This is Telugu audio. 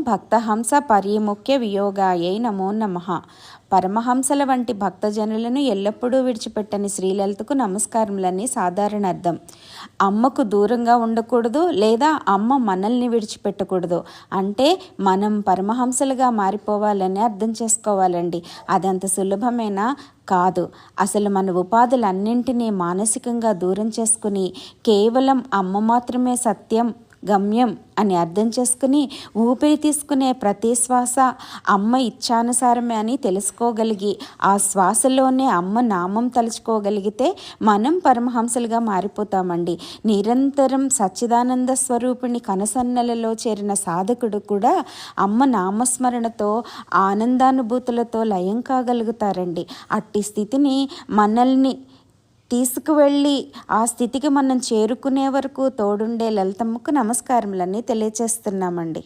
భక్తహంస పరిముఖ్య వియోగాయై నమో నమః. పరమహంసల వంటి భక్తజనులను ఎల్లప్పుడూ విడిచిపెట్టని శ్రీలలితకు నమస్కారములని సాధారణ అర్థం. అమ్మకు దూరంగా ఉండకూడదు, లేదా అమ్మ మనల్ని విడిచిపెట్టకూడదు అంటే మనం పరమహంసలుగా మారిపోవాలని అర్థం చేసుకోవాలండి. అదంత సులభమేనా? కాదు. అసలు మన ఉపాధులన్నింటినీ మానసికంగా దూరం చేసుకుని కేవలం అమ్మ మాత్రమే సత్యం, గమ్యం అని అర్థం చేసుకుని ఊపిరి తీసుకునే ప్రతి శ్వాస అమ్మ ఇచ్ఛానుసారమే అని తెలుసుకోగలిగి ఆ శ్వాసలోనే అమ్మ నామం తలుచుకోగలిగితే మనం పరమహంసలుగా మారిపోతామండి. నిరంతరం సచ్చిదానంద స్వరూపిణి కనసన్నలలో చేరిన సాధకుడు కూడా అమ్మ నామస్మరణతో ఆనందానుభూతులతో లయం కాగలుగుతారండి. అట్టి స్థితిని మనల్ని తీసుకువెళ్ళి ఆ స్థితికి మనం చేరుకునే వరకు తోడుండే లలితమ్మకు నమస్కారములని తెలియచేస్తున్నామండి.